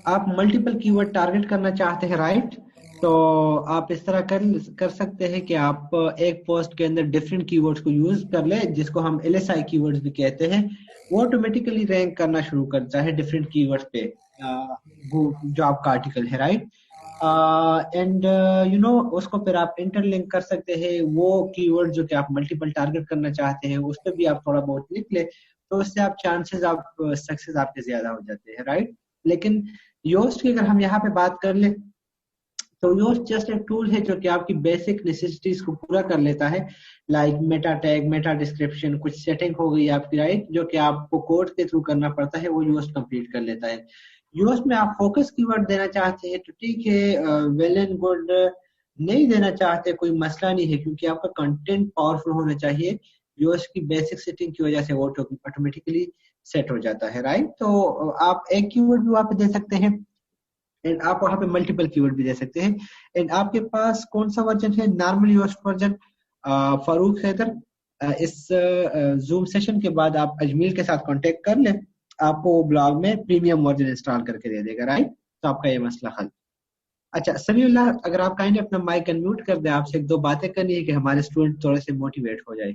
आप multiple keyword target करना चाहते हैं, राइट? तो आप इस तरह कर सकते हैं कि आप एक पोस्ट के अंदर डिफरेंट कीवर्ड्स को यूज कर ले, जिसको हम LSI कीवर्ड्स भी कहते हैं। वो ऑटोमेटिकली रैंक करना शुरू करता है डिफरेंट कीवर्ड्स पे, वो जो आपका आर्टिकल है, राइट? एंड उसको फिर आप इंटरलिंक कर सकते हैं, वो कीवर्ड जो कि आप मल्टीपल टारगेट करना चाहते हैं उस पर भी आप थोड़ा बहुत लिख ले, तो उससे आप चांसेस आप सक्सेस आपके ज्यादा हो जाते हैं, राइट? लेकिन योस्ट की अगर हम यहाँ पे बात कर ले, तो योस्ट जस्ट एक टूल है जो कि आपकी बेसिक नेसेसिटीज को पूरा कर लेता है। Like Meta tag, Meta description, कुछ सेटिंग हो गई आपकी, राइट, जो कि आपको कोड के थ्रू करना पड़ता है, वो योस्ट कंप्लीट कर लेता है। योस्ट में आप फोकस कीवर्ड देना चाहते हैं तो ठीक है, वेल एंड गुड। नहीं देना चाहते कोई मसला नहीं है, क्योंकि आपका कंटेंट पावरफुल होना चाहिए। योस्ट की बेसिक सेटिंग की वजह से वो ऑटोमेटिकली सेट हो जाता है, राइट? तो आप एक कीवर्ड भी वहां पे दे सकते हैं, एंड आप वहां पे मल्टीपल कीवर्ड भी दे सकते हैं। एंड आपके पास कौन सा वर्जन है? Normal Yoast version. Farooq Haider, इस जूम सेशन के बाद आप अजमील के साथ कांटेक्ट कर लें, आपको वो ब्लॉग में प्रीमियम वर्जन इंस्टॉल करके दे देगा, राइट? तो आपका ये मसला हल। अच्छा समीउल्लाह, अगर आप काइंडली अपना माइक अनम्यूट कर दे, आपसे एक दो बातें करनी है कि हमारे स्टूडेंट थोड़े से मोटिवेट हो जाए।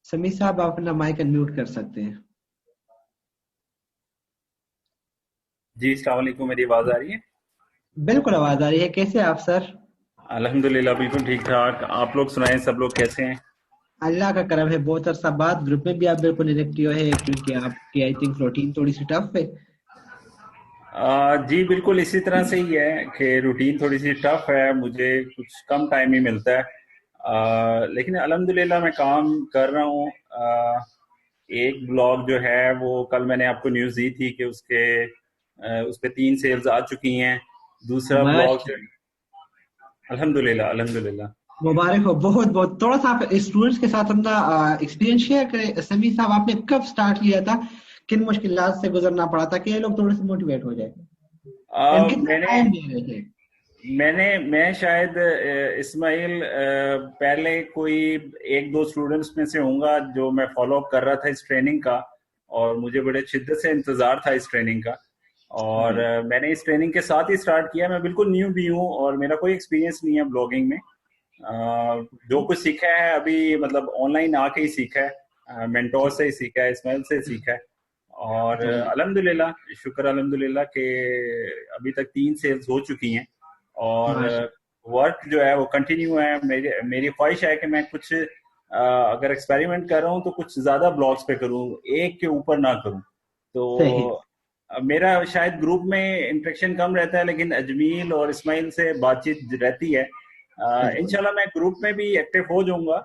समीर साहब, आप अपना माइक अनम्यूट कर सकते हैं। जी अस्सलाम वालेकुम, मेरी आवाज आ रही है? बिल्कुल आवाज आ रही है। कैसे हैं आप सर? अल्हम्दुलिल्लाह बिल्कुल ठीक ठाक। आप लोग सुनाएं, सब लोग कैसे हैं? अल्लाह का करम है, बहुत अरसा बाद ग्रुप में भी आप बिल्कुल इनएक्टिव है, क्योंकि आपकी आई थिंक रूटीन थोड़ी सी टफ है। जी बिल्कुल इसी तरह से ही है कि रूटीन थोड़ी सी टफ है, मुझे कुछ कम टाइम ही मिलता है। लेकिन अल्हम्दुलिल्लाह मैं काम कर रहा हूँ। एक ब्लॉग जो है वो कल मैंने आपको न्यूज़ दी थी कि उस पे 3 सेल्स आ चुकी हैं। दूसरा ब्लॉग जो, माशाल्लाह, अल्हम्दुलिल्लाह अल्हम्दुलिल्लाह। मुबारक हो, बहुत बहुत। थोड़ा सा आप स्टूडेंट्स के साथ अपना एक्सपीरियंस शेयर करें। समीर साहब, आपने कब स्टार्ट किया था? किन मुश्किलात से गुजरना पड़ा था कि ये लोग थोड़े से मोटिवेट हो जाए? एंड कितना मैंने टाइम दे रहे थे? मैं शायद इस्माइल पहले कोई एक दो स्टूडेंट्स में से होऊंगा जो मैं फॉलो अप कर रहा था इस ट्रेनिंग का। और मुझे बड़े शिद्दत से इंतज़ार था इस ट्रेनिंग का। और जी। मैंने इस ट्रेनिंग के साथ ही स्टार्ट किया। मैं बिल्कुल न्यू भी हूँ और मेरा कोई एक्सपीरियंस नहीं है ब्लॉगिंग में। जो कुछ सीखा है अभी मतलब ऑनलाइन आके ही सीखा है, मेंटोर जी। से ही सीखा है, इस्माइल से ही सीखा है। और जी। अल्हम्दुलिल्लाह, शुक्र अल्हम्दुलिल्लाह के अभी तक 3 सेल्स हो चुकी हैं। और माशा। वर्क जो है वो कंटिन्यू है। मेरी मेरी ख्वाहिश है कि मैं कुछ अगर एक्सपेरिमेंट कर रहा हूँ तो कुछ ज्यादा ब्लॉग्स पे करूँ, एक के ऊपर ना करूँ। तो सही। मेरा शायद ग्रुप में इंटरेक्शन कम रहता है, लेकिन अजमील और इस्माइल से बातचीत रहती है। बिल्कुल। इंशाल्लाह मैं ग्रुप में भी एक्टिव हो जाऊंगा।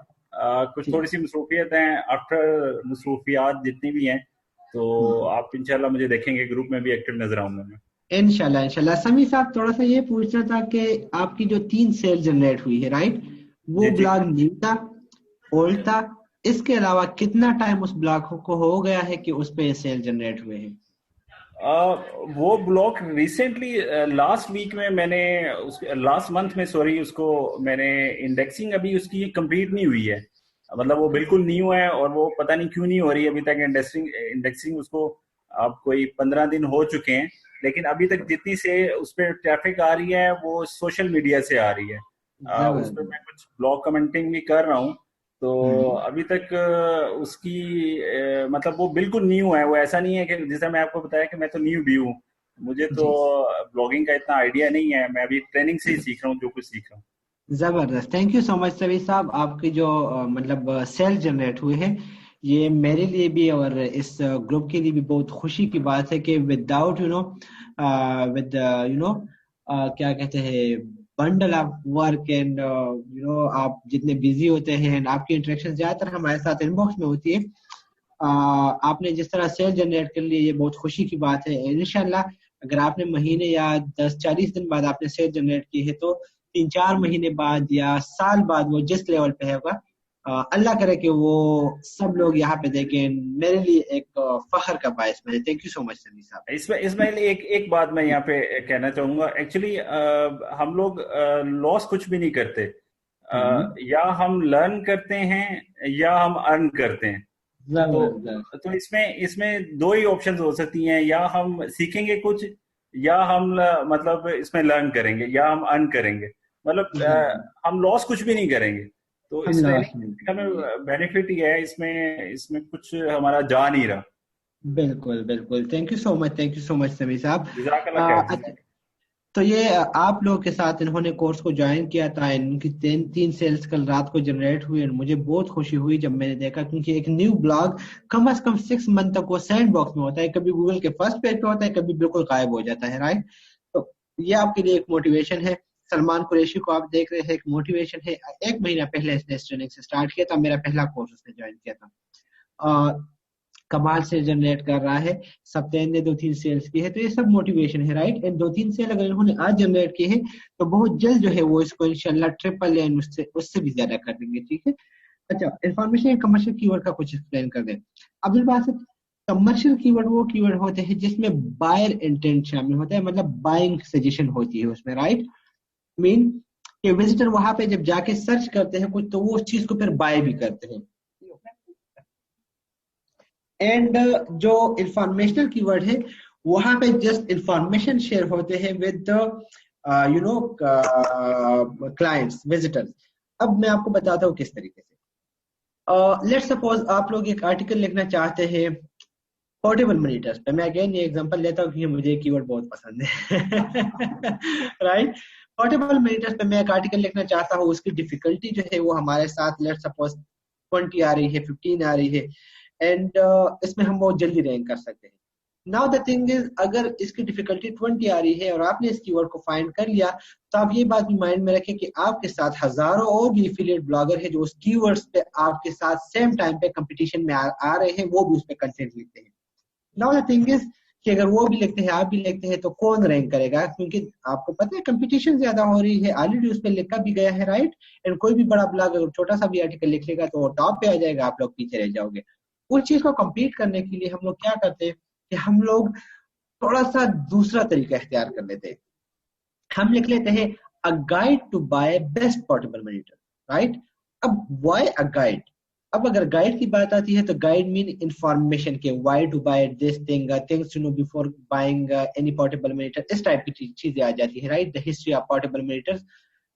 कुछ जी। थोड़ी सी मसरूफियत हैं, आफ्टर मसरूफियात जितनी भी हैं, तो हम्म। आप इंशाल्लाह मुझे देखेंगे ग्रुप में भी एक्टिव नजर आऊंगा मैं। इंशाल्लाह इंशाल्लाह। समीर साहब, थोड़ा सा ये पूछना था कि आपकी जो 3 सेल जनरेट हुई है, राइट, वो जी जी। ब्लॉग न्यू था, ओल्ड था? इसके अलावा कितना टाइम उस ब्लॉग को हो गया है कि उस पे सेल जनरेट हुए हैं? वो ब्लॉग रिसेंटली लास्ट वीक में मैंने उस लास्ट मंथ में सॉरी उसको मैंने इंडेक्सिंग अभी उसकी कंप्लीट नहीं हुई है। मतलब वो बिल्कुल न्यू है और वो पता नहीं क्यों नहीं हो रही अभी तक इंडेक्सिंग इंडेक्सिंग उसको। अब कोई 15 दिन हो चुके हैं, लेकिन अभी तक जितनी से उस पर ट्रैफिक आ रही है वो सोशल मीडिया से आ रही है। उस पर मैं जबरदस्त। कुछ ब्लॉग कमेंटिंग भी कर रहा हूँ। तो हम्म। अभी तक उसकी मतलब वो बिल्कुल न्यू है। वो ऐसा नहीं है कि जैसा मैं आपको बताया कि मैं तो न्यू भी हूँ। मुझे तो जी। ब्लॉगिंग का इतना आइडिया नहीं है। मैं अभी ट्रेनिंग से ही सीख रहा हूँ जो कुछ सीख रहा हूँ। जबरदस्त, थैंक यू सो मच सभी साहब। आपकी जो मतलब सेल जनरेट हुए हैं, ये मेरे लिए भी और इस ग्रुप के लिए भी बहुत खुशी की बात है कि विदाउट विद क्या कहते हैं, बंडल ऑफ वर्क एंड आप जितने बिजी होते हैं and आपकी इंटरेक्शन ज्यादातर हमारे साथ इनबॉक्स में होती है। आपने जिस तरह सेल जनरेट कर लिया, ये बहुत खुशी की बात है। इंशाल्लाह अगर आपने महीने या 10-40 दिन बाद आपने सेल जनरेट की है, तो 3-4 महीने बाद या साल बाद वो जिस लेवल पे होगा, अल्लाह करे कि वो सब लोग यहाँ पे देखें, मेरे लिए एक फख्र का बायस बने। Thank you so much Sunny साहब। इसमें इसमाइल एक एक बात मैं यहाँ पे कहना चाहूंगा। एक्चुअली हम लोग लॉस कुछ भी नहीं करते। या हम लर्न करते हैं या हम अर्न करते हैं। जबरदस्त। तो इसमें इसमें दो ही ऑप्शंस हो सकती हैं, या हम सीखेंगे कुछ, या हम मतलब इसमें लर्न करेंगे, या हम अर्न करेंगे। मतलब जी, हम लॉस कुछ भी नहीं करेंगे। तो हम इसमें लास्ट में नहीं, करेंगे। हमें बेनिफिट ही है इसमें, इसमें कुछ हमारा जा नहीं रहा। बिल्कुल बिल्कुल, thank you so much, thank you so much Sameer साहब। जज़ाकल्लाह खैर। अच्छा, तो ये आप लोगों के साथ इन्होंने कोर्स को ज्वाइन किया था, इनकी तीन सेल्स कल रात को जनरेट हुई और मुझे बहुत खुशी हुई जब मैंने देखा, क्योंकि एक न्यू ब्लॉग कम से कम 6 मंथ तक वो सैंड बॉक्स में होता है, कभी गूगल के फर्स्ट पेज पे होता है, कभी बिल्कुल गायब हो जाता है, राइट। तो ये आपके लिए एक मोटिवेशन है। सलमान कुरैशी को आप देख रहे हैं, एक मोटिवेशन है। 1 महीना पहले इसने इस ट्रेनिंग से स्टार्ट किया था, मेरा पहला कोर्स उसने ज्वाइन किया था। कमाल से जनरेट कर रहा है। सप्ताह ने 2-3 सेल्स की है, तो ये सब मोटिवेशन है, राइट। एंड 2-3 सेल अगर इन्होंने आज जनरेट की है तो बहुत जल्द जो है वो इसको इंशाल्लाह ट्रिपल या उससे उससे भी ज्यादा कर देंगे, ठीक है। अच्छा, इंफॉर्मेशन कमर्शियल कीवर्ड का कुछ एक्सप्लेन कर दें अब्दुल बासित। कमर्शियल कीवर्ड वो कीवर्ड होते हैं जिसमें बायर इंटेंट शामिल होता है, मतलब बाइंग सजेशन होती है उसमें, राइट। मीन कि विजिटर वहां पे जब जाके सर्च करते हैं कुछ, तो वो उस चीज को फिर बाय भी करते हैं। एंड जो इंफॉर्मेशनल कीवर्ड है वहां पे जस्ट इंफॉर्मेशन शेयर होते हैं with you know clients, visitors. अब मैं आपको बताता हूँ किस तरीके से। लेट्स सपोज आप लोग एक आर्टिकल लिखना चाहते हैं पोर्टेबल मॉनिटर्स पे। मैं अगेन ये एग्जांपल लेता हूँ क्योंकि मुझे कीवर्ड बहुत पसंद है राइट। पोर्टेबल मॉनिटर्स पे मैं एक आर्टिकल लिखना चाहता हूँ, उसकी डिफिकल्टी जो है वो हमारे साथ लेट्स सपोज 20 आ रही है, 15 आ रही है, एंड इसमें हम बहुत जल्दी रैंक कर सकते हैं। नाउ द थिंग इज, अगर इसकी डिफिकल्टी 20 आ रही है और आपने इस कीवर्ड को फाइंड कर लिया, तो आप ये बात भी माइंड में रखें कि आपके साथ हजारों और भी एफिलिएट ब्लॉगर है जो उस कीवर्ड्स पे आपके साथ सेम टाइम पे कंपटीशन में आ रहे हैं, वो भी उस पे कंटेंट लिखते हैं। नाउ द थिंग इज कि अगर वो भी लिखते हैं आप भी लिखते हैं, तो कौन रैंक करेगा, क्योंकि आपको पता है कंपटीशन ज्यादा हो रही है, ऑलरेडी उस पर लिखा भी गया है, राइट। एंड कोई भी बड़ा ब्लॉग अगर छोटा सा भी आर्टिकल लिख लेगा तो वो टॉप पे आ जाएगा, आप लोग पीछे रह जाओगे। उस चीज को कंप्लीट करने के लिए हम लोग क्या करते हैं कि हम लोग थोड़ा सा दूसरा तरीका इख्तियार कर लेते हैं। हम लिख लेते हैं a guide to buy best portable monitor, right. अब व्हाई अ गाइड? अब अगर गाइड की बात आती है तो गाइड मीन इंफॉर्मेशन के, why to buy this thing, things to know before buying any portable monitor, इस टाइप की चीजें आ जाती है, right. The history of portable monitors.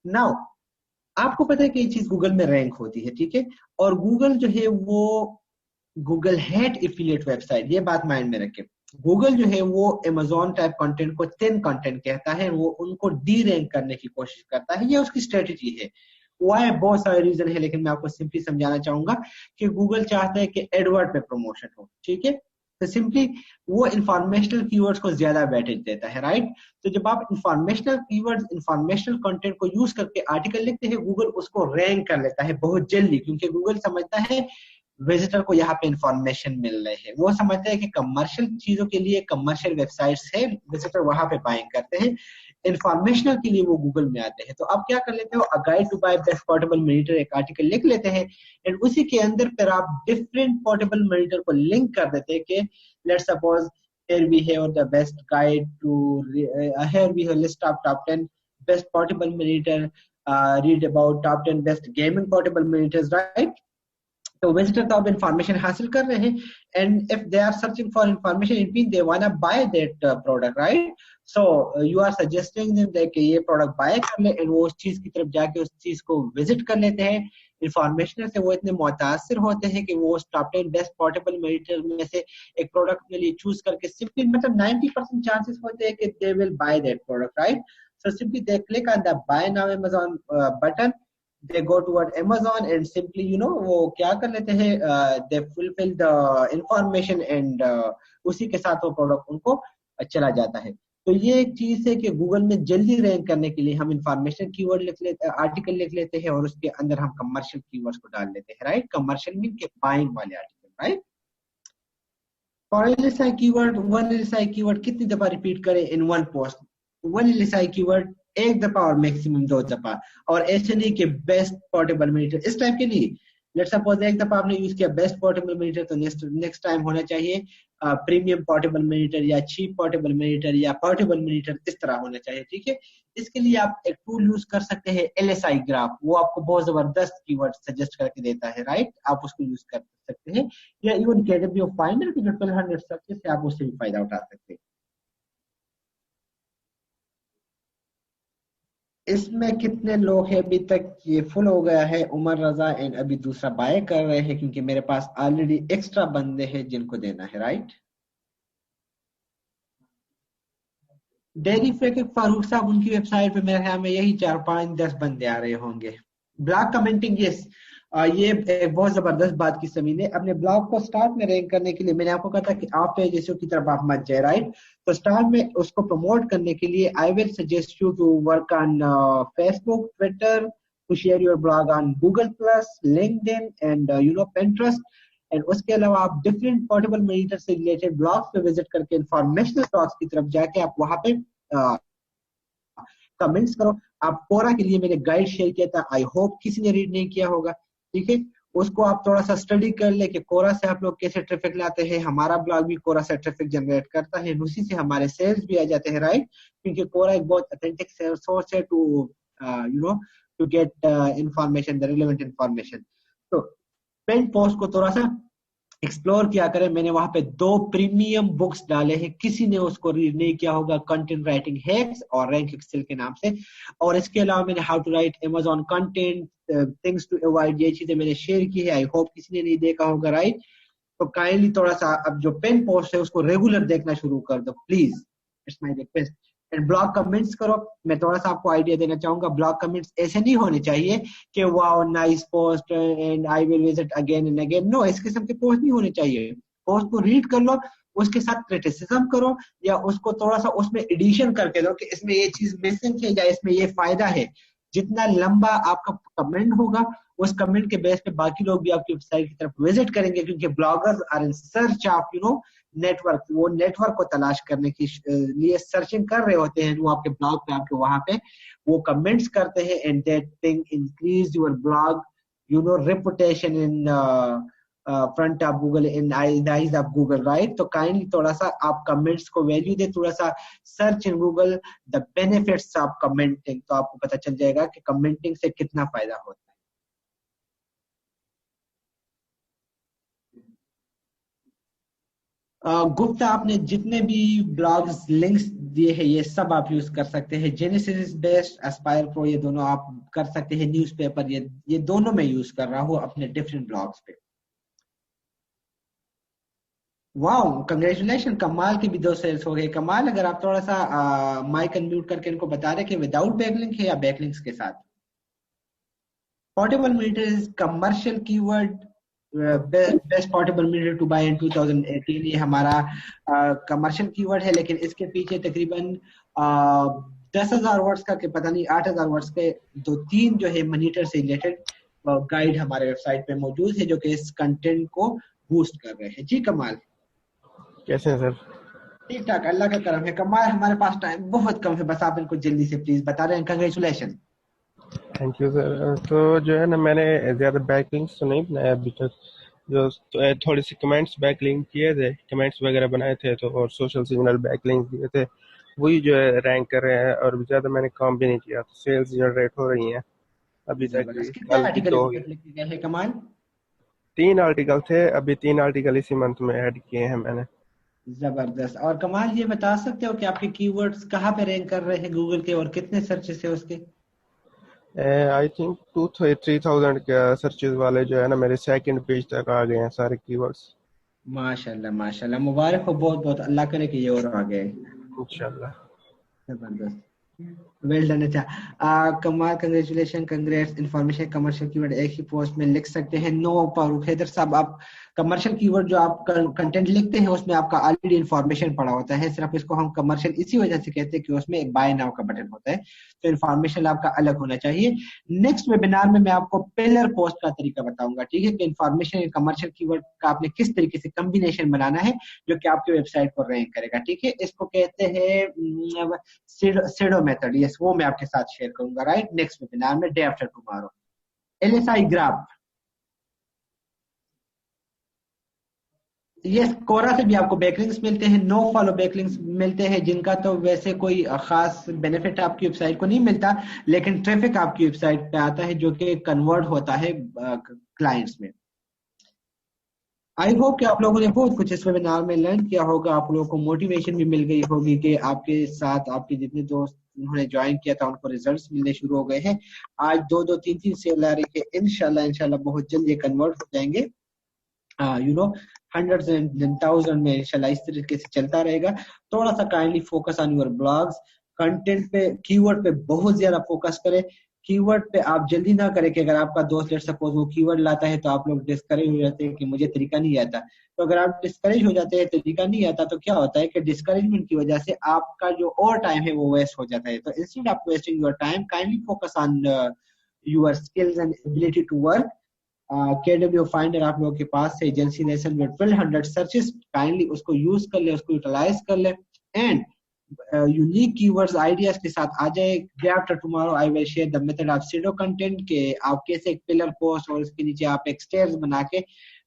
Now आपको पता है कि ये चीज गूगल में रैंक होती है, ठीक है। और गूगल जो है वो गूगल हेट एफिलिएट वेबसाइट, ये बात माइंड में रखें। गूगल जो है वो अमेजोन टाइप कंटेंट को थिन कंटेंट कहता है, वो उनको डी रैंक करने की कोशिश करता है, ये उसकी स्ट्रेटेजी है। वाई, बहुत सारे रीजन है, लेकिन मैं आपको सिंपली समझाना चाहूंगा कि गूगल चाहता है कि एडवर्ड पे प्रमोशन हो, ठीक है। तो सिंपली वो इंफॉर्मेशनल कीवर्ड्स को ज्यादा वेटेज देता है, राइट। तो जब आप इंफॉर्मेशनल कीवर्ड्स, इंफॉर्मेशनल कंटेंट को यूज करके आर्टिकल लिखते हैं, गूगल उसको रैंक कर लेता है बहुत जल्दी, क्योंकि गूगल समझता है विजिटर को यहाँ पे इंफॉर्मेशन मिल रहे हैं। वो समझते हैं कि कमर्शियल चीजों के लिए कमर्शियल वेबसाइट्स है, विजिटर वहां पे बाइंग करते हैं। इंफॉर्मेशनल के लिए वो गूगल में आते हैं। तो आप क्या कर लेते हो, a guide to buy best portable monitor एक आर्टिकल लिख लेते हैं, एंड उसी के अंदर फिर आप डिफरेंट पोर्टेबल मॉनिटर को लिंक कर देते हैं कि let's suppose here we have the best guide to here we have list of top 10 best portable monitor, read about top 10 best gaming portable monitors, right। तो विजिटर तो अब information हासिल कर रहे हैं, and if they are searching for information it mean they want to buy that product, right. So you are suggesting them that कि ये product bye कर ले, एंड वो उस चीज की तरफ जाके उस चीज को विजिट कर लेते हैं। इंफॉर्मेशन से वो इतने मुतासिर होते हैं कि वो टॉप 10 बेस्ट पोर्टेबल मॉनिटर में से एक प्रोडक्ट के लिए चूज करके सिंपली, मतलब 90% चांसेस होते हैं कि they will buy that product, right. So simply they click on the buy now Amazon button, they go toward Amazon and simply वो क्या कर लेते हैं, they fulfill the information and उसी के साथ वो प्रोडक्ट उनको चला जाता है। तो ये एक चीज है कि गूगल में जल्दी रैंक करने के लिए हम इंफॉर्मेशन कीवर्ड लिख लेते हैं, आर्टिकल लिख लेते हैं, और उसके अंदर हम कमर्शियल कीवर्ड्स को डाल लेते हैं, राइट। कमर्शियल मीन के बाइंग वाले article, right. For LSI keyword, one LSI keyword कितनी दफा रिपीट करें in one post? One LSI keyword 1 दफा और मैक्सिमम 2 दफा। और ऐसे नहीं कि बेस्ट पोर्टेबल मॉनिटर इस टाइप के नहीं, लेट्स सपोज एक दफा आपने यूज किया बेस्ट पोर्टेबल मॉनिटर, तो नेक्स्ट टाइम होना चाहिए प्रीमियम पोर्टेबल मॉनिटर या चीप पोर्टेबल मॉनिटर या पोर्टेबल मॉनिटर, इस तरह होना चाहिए, ठीक है। इसके लिए आप एक टूल यूज कर सकते हैं LSI ग्राफ, वो आपको बहुत जबरदस्त कीवर्ड सजेस्ट करके देता है, राइट। आप उसको यूज कर सकते हैं, या इवन KW फाइंडर की जो 1200 सर्चेस है आप उससे भी फायदा उठा सकते हैं। इसमें कितने लोग हैं अभी तक? ये फुल हो गया है, उमर रजा एंड अभी दूसरा बाय कर रहे हैं क्योंकि मेरे पास ऑलरेडी एक्स्ट्रा बंदे हैं जिनको देना है, राइट। डेयरी फ्री के फारूक साहब, उनकी वेबसाइट पे मेरे ख्याल में यही 4 5 10 बंदे आ रहे होंगे। ब्लॉग कमेंटिंग, यस, ये एक बहुत जबरदस्त बात की समीन है। अपने ब्लॉग को स्टार्ट में रैंक करने के लिए मैंने आपको कहा था कि आप पेजेस की तरफ आप मत जाए, राइट। तो स्टार्ट में उसको प्रमोट करने के लिए I will suggest you to work on Facebook, Twitter, to share your blog on Google Plus, LinkedIn and Pinterest। And उसके अलावा आप डिफरेंट पोर्टेबल मॉनिटर से रिलेटेड ब्लॉग्स पे विजिट करके इंफॉर्मेशनल ब्लॉग्स की तरफ जाके आप वहां पे कमेंट्स करो। आप कोरा के लिए मैंने गाइड शेयर किया था, आई होप किसी ने रीड नहीं किया होगा, ठीक है। उसको आप थोड़ा सा स्टडी कर ले कि कोरा से आप लोग कैसे ट्रैफिक लाते हैं। हमारा ब्लॉग भी कोरा से ट्रैफिक जनरेट करता है, उसी से हमारे सेल्स भी आ जाते हैं, राइट। क्योंकि कोरा एक बहुत ऑथेंटिक सोर्स है to to get information, the relevant information. तो पेन पोस्ट को थोड़ा सा एक्सप्लोर किया करें। मैंने वहां पे 2 प्रीमियम बुक्स डाले हैं, किसी ने उसको रीड नहीं किया होगा, कंटेंट राइटिंग हैक्स और रैंक एक्सेल के नाम से। और इसके अलावा मैंने how to write Amazon content, things to avoid, ये चीजें मैंने शेयर की है, आई होप किसी ने नहीं देखा होगा, राइट। तो काइंडली थोड़ा सा अब जो पेन पोस्ट है उसको रेगुलर देखना शुरू कर दो please, it's my request. And blog comments करो। मैं थोड़ा सा आपको आइडिया देना चाहूंगा, ब्लॉग कमेंट्स ऐसे नहीं होने चाहिए कि wow nice post and I will visit again and again, no, इस किस्म के पोस्ट नहीं होने चाहिए। पोस्ट को रीड कर लो, उसके साथ क्रिटिसिज्म करो, या उसको थोड़ा सा उसमें एडिशन करके दो कि इसमें ये चीज मिसिंग है या इसमें ये फायदा है। जितना लंबा आपका कमेंट होगा, उस कमेंट के बेस पे बाकी लोग भी आपकी वेबसाइट की तरफ विजिट करेंगे, क्योंकि bloggers are in search of network. वो नेटवर्क को तलाश करने के लिए सर्चिंग कर रहे होते हैं, वो आपके ब्लॉग पे आपके वहां पे वो कमेंट्स करते हैं, and that thing increase your blog reputation in front of Google, in eyes of Google, right. तो काइंडली थोड़ा सा आप कमेंट्स को वैल्यू दे, थोड़ा सा search in Google the benefits of commenting, तो आपको पता चल जाएगा कि कमेंटिंग से कितना फायदा होता है। गुप्ता, आपने जितने भी ब्लॉग्स लिंक्स दिए हैं ये सब आप यूज कर सकते हैं। जेनेसिस बेस्ट, एस्पायर प्रो, ये दोनों आप कर सकते हैं। न्यूज़पेपर, ये दोनों मैं यूज कर रहा हूँ अपने डिफरेंट ब्लॉग्स पे। वाह, कंग्रेचुलेशन, कमाल के भी 2 सेल्स हो गए। कमाल, अगर आप थोड़ा सा माइक अनम्यूट करके इनको बता रहे कि विदाउट बैकलिंक है या बैकलिंक्स के साथ। Portable meter is commercial keyword, best portable meter to buy in 2018, ये हमारा कमर्शियल कीवर्ड है। लेकिन इसके पीछे तकरीबन 10,000 वर्ड्स का, कि पता नहीं 8,000 वर्ड्स के 2-3 जो है मॉनिटर से रिलेटेड गाइड हमारे वेबसाइट पे मौजूद है, जो कि इस कंटेंट को बूस्ट कर रहे हैं। जी कमाल, कैसे हैं सर? ठीक ठाक, अल्लाह का करम है। कमाल, हमारे पास टाइम बहुत कम है, बस आप इनको जल्दी से प्लीज बता रहे हैं। कंग्रेचुलेशन। Thank you sir. तो जो है ना, मैंने ज़्यादा बैकलिंक्स तो नहीं बनाया अभी तक, जो तो थोड़ी सी कमेंट्स बैकलिंक किए थे, कमेंट्स वगैरह बनाए थे, तो और सोशल सिग्नल बैकलिंक दिए थे, वही जो है रैंक कर रहे हैं। और ज़्यादा मैंने काम भी नहीं किया, तो सेल्स जनरेट हो रही हैं अभी तक भी। जबरदस्त, कितने कल भी आर्टिकल 2 अभी हुई। तक लिखे गए हैं? कमाल, 3 आर्टिकल थे, अभी 3 आर्टिकल इसी मंथ में ऐड किए हैं मैंने। जबरदस्त। और कमाल, ये बता सकते हो कि आपके कीवर्ड्स कहाँ पे रैंक कर रहे हैं गूगल के, और कितने सर्चेस है उसके? आई थिंक 2-3,000 के सर्चेज वाले जो है ना, मेरे सेकंड पेज तक आ गए हैं सारे कीवर्ड्स। माशाल्लाह माशाल्लाह, मुबारक हो, बहुत बहुत, अल्लाह करे कि ये और आ गए। इंशाल्लाह। जबरदस्त, वेल डन। अच्छा, कमाल, congratulation, congrats. Information commercial keyword एक ही पोस्ट में लिख सकते हैं? नो फारूक हैदर साहब, आप कमर्शियल कीवर्ड जो आप कंटेंट लिखते हैं उसमें आपका ऑलरेडी इन्फॉर्मेशन पड़ा होता है, सिर्फ इसको हम कमर्शियल इसी वजह से कहते हैं कि उसमें एक बाय नाउ का बटन होता है, तो इन्फॉर्मेशन आपका अलग होना चाहिए। नेक्स्ट वेबिनार में मैं आपको पिलर पोस्ट का तरीका बताऊंगा, ठीक है, कि इन्फॉर्मेशन कमर्शियल कीवर्ड का आपने किस तरीके से कम्बिनेशन बनाना है जो कि आपके वेबसाइट को रैंक करेगा, ठीक है। इसको कहते हैं सीडो मेथड, यस, वो मैं आपके साथ शेयर करूंगा, राइट, नेक्स्ट वेबिनार में, day after tomorrow. LSI graph, ये कोरा से भी आपको बैकलिंक्स मिलते हैं, नो फॉलो बैकलिंक्स मिलते हैं, जिनका तो वैसे कोई खास बेनिफिट आपकी वेबसाइट को नहीं मिलता, लेकिन ट्रैफिक आपकी वेबसाइट पे आता है जो कि कन्वर्ट होता है क्लाइंट्स में। आई होप कि आप लोगों ने बहुत कुछ इस वेबिनार में लर्न किया होगा, आप लोगों को मोटिवेशन भी मिल गई होगी कि आपके साथ आपके जितने दोस्त उन्होंने ज्वाइन किया था उनको रिजल्ट्स मिलने शुरू हो गए हैं। आज 2-2 3-3 सेल आ रही है, इंशाल्लाह बहुत जल्द ये कन्वर्ट हो जाएंगे, you know, hundreds and thousand में इंशाल्लाह। इस तरीके से चलता रहेगा। थोड़ा सा kindly focus on your blogs, content पे, कीवर्ड पे बहुत ज्यादा फोकस करें। कीवर्ड पे आप जल्दी ना करें कि अगर आपका दोस्त लेट सपोज वो कीवर्ड लाता है तो आप लोग डिस्करेज हो जाते हैं कि मुझे तरीका नहीं आता। तो अगर आप डिस्करेज हो जाते हैं, तरीका नहीं आता, तो क्या होता है कि डिस्करेजमेंट की वजह से आपका जो और टाइम है वो वेस्ट हो जाता है। तो instead of wasting your time, kindly focus on your skills and ability to work. KW finder आप लोगों के पास है, एजेंसी नेशन में 1200 सर्चेस, काइंडली उसको यूज कर ले, उसको यूटिलाइज कर ले एंड यूनिक कीवर्ड्स आइडियाज के साथ आ जाए। Day after tomorrow I will share the method of सीडो कंटेंट के आप कैसे एक पिलर पोस्ट और उसके नीचे आप एक स्टेयर्स बना के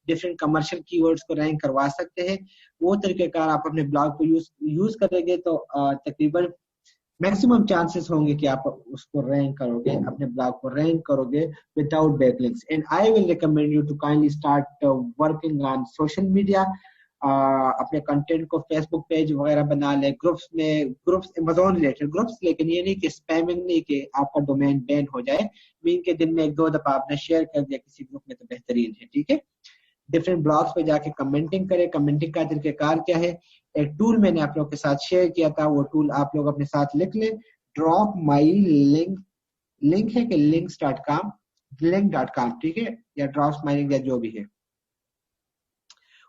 डिफरेंट कमर्शियल कीवर्ड्स को रैंक करवा सकते हैं। वो तरीकेकार आप अपने ब्लॉग को यूज करेंगे तो तकरीबन मैक्सिमम चांसेस होंगे कि आप उसको रैंक करोगे, अपने ब्लॉग को रैंक करोगे without backlinks. And I will recommend you to kindly start working on social media. अपने कंटेंट को फेसबुक पेज वगैरह बना ले, ग्रुप्स में, ग्रुप्स अमेज़न रिलेटेड ग्रुप्स, लेकिन ये नहीं कि स्पैमिंग नहीं कि आपका डोमेन बैन हो जाए। मीन के दिन में 1-2 दफा आपने शेयर कर दिया किसी ग्रुप में तो बेहतरीन है, ठीक है। डिफरेंट ब्लॉग्स पे जाके कमेंटिंग करें। कमेंटिंग का तरीकेकार क्या है, एक टूल मैंने आप लोगों के साथ शेयर किया था, वो टूल आप लोग अपने साथ लिख लें। ड्रॉप माई लिंक, लिंक है कि links.com, link.com, ठीक है, या ड्रॉप माई लिंक या जो भी है,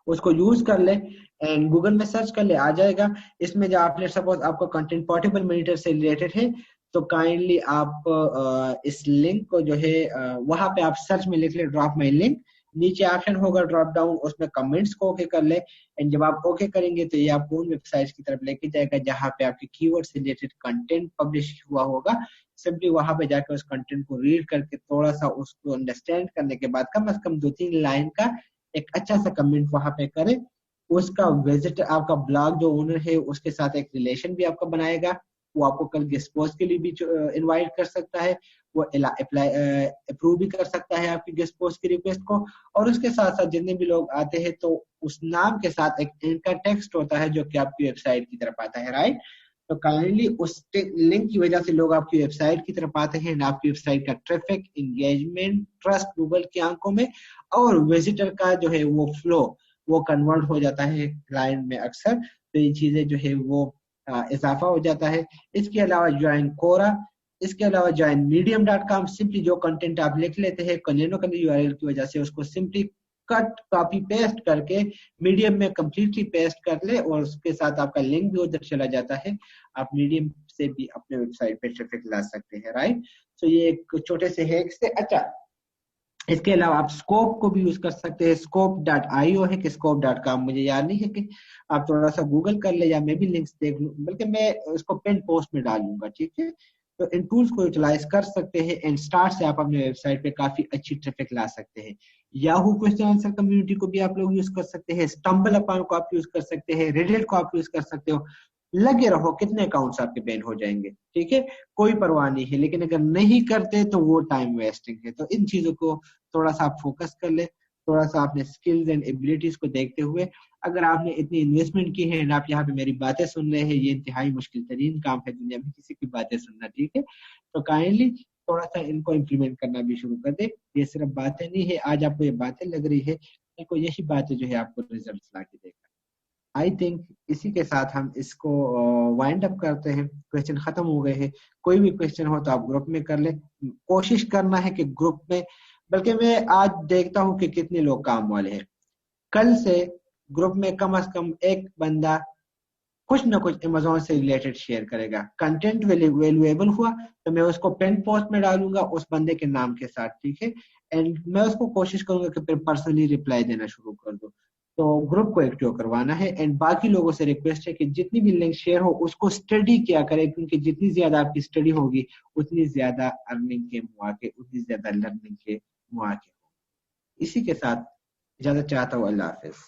उसको यूज कर ले एंड गूगल में सर्च कर ले, आ जाएगा। इसमें जो आपने सपोज आपका कंटेंट पोर्टेबल मॉनिटर से रिलेटेड है तो काइंडली आप इस लिंक को जो है वहां पे आप सर्च में लिख ले ड्रॉप माई लिंक, नीचे ऑप्शन होगा ड्रॉप डाउन, उसमें कमेंट्स को ओके कर ले एंड जब आप ओके करेंगे तो ये आपको उन वेबसाइट्स की तरफ लेके जाएगा जहां पे आपके कीवर्ड से रिलेटेड कंटेंट पब्लिश हुआ होगा। सिंपली वहां पे जाकर उस कंटेंट को रीड करके थोड़ा सा उसको अंडरस्टैंड करने के बाद कम से कम 2-3 लाइन का एक अच्छा सा कमेंट वहां पे करें। उसका विजिट आपका ब्लॉग जो ओनर है उसके साथ एक रिलेशन भी आपका बनाएगा, वो आपको कल गेस्ट पोस्ट के लिए भी इनवाइट कर सकता है, वो अप्लाई अप्रूव भी कर सकता है आपकी गेस्ट पोस्ट की रिक्वेस्ट को। और उसके साथ साथ जितने भी लोग आते हैं तो उस नाम के साथ एक इनका टेक्स्ट होता है जो कि आपकी वेबसाइट की तरफ आता है, राइट। तो काइंडली उस लिंक की वजह से लोग आपकी वेबसाइट की तरफ आते हैं, आपकी वेबसाइट का ट्रैफिक, एंगेजमेंट, ट्रस्ट गूगल की आंखों में, और विजिटर का जो है वो फ्लो वो कन्वर्ट हो जाता है क्लाइंट में अक्सर। तो ये चीजें जो है वो इजाफा हो जाता है। इसके अलावा ज्वाइन कोरा, इसके अलावा ज्वाइन medium.com, सिंपली जो कंटेंट आप लिख लेते हैं canonical URL की वजह से उसको सिंपली कट कॉपी पेस्ट करके मीडियम में कंप्लीटली पेस्ट कर ले और उसके साथ आपका लिंक भी उधर चला जाता है। आप मीडियम से भी अपने वेबसाइट पे ट्रैफिक ला सकते हैं, राइट। तो ये एक छोटे से हैक से। अच्छा, इसके अलावा आप स्कोप को भी यूज कर सकते हैं। scope.io है कि scope.com, मुझे याद नहीं है, कि आप थोड़ा सा गूगल कर ले या मैं भी लिंक्स देख लूं, बल्कि मैं उसको पिन पोस्ट में डालूंगा, ठीक है। तो इन टूल्स को यूटिलाइज कर सकते हैं एंड स्टार्ट से आप अपने वेबसाइट पे काफी अच्छी ट्रैफिक ला सकते हैं। याहू क्वेश्चन आंसर कम्युनिटी को भी आप लोग यूज कर सकते हैं, स्टम्बल अपॉन को आप यूज कर सकते हैं, रेडिट को आप यूज कर सकते हो। लगे रहो, कितने अकाउंट्स आपके बैन हो जाएंगे, ठीक है, कोई परवाह नहीं है, लेकिन अगर नहीं करते तो वो टाइम वेस्टिंग है। तो इन चीजों को थोड़ा सा आप फोकस कर ले, थोड़ा सा अपने स्किल्स एंड एबिलिटीज को देखते हुए। अगर आपने इतनी इन्वेस्टमेंट की है एंड आप यहाँ पे मेरी बातें सुन रहे हैं, ये इंतहाई मुश्किल तरीन काम है दुनिया में किसी की बातें सुनना, ठीक है। तो काइंडली थोड़ा सा इनको इम्प्लीमेंट करना भी शुरू कर दे। ये सिर्फ बातें नहीं है, आज आपको ये बातें लग रही है, देखो यही बातें जो है आपको रिजल्ट ला के देगा। आई थिंक इसी के साथ हम इसको वाइंड अप करते हैं। क्वेश्चन खत्म हो गए हैं, कोई भी क्वेश्चन हो तो आप ग्रुप में कर ले। कोशिश करना है कि ग्रुप में, बल्कि मैं आज देखता हूं कि कितने लोग काम वाले हैं, कल से ग्रुप में कम से कम एक बंदा कुछ ना कुछ अमेज़न से रिलेटेड शेयर करेगा। कंटेंट वैल्यूएबल हुआ तो मैं उसको पिन पोस्ट में डालूंगा उस बंदे के नाम के साथ, ठीक है। एंड मैं उसको कोशिश करूंगा कि फिर पर्सनली रिप्लाई देना शुरू कर दूं। तो ग्रुप को एक्टिव करवाना है एंड बाकी लोगों से रिक्वेस्ट है कि जितनी भी लिंक शेयर हो उसको स्टडी किया करें, क्योंकि जितनी ज्यादा आपकी स्टडी होगी उतनी ज्यादा अर्निंग के मौके, उतनी ज्यादा लर्निंग के मौके। इसी के साथ इजाजत चाहता हूँ, अल्लाह हाफिज।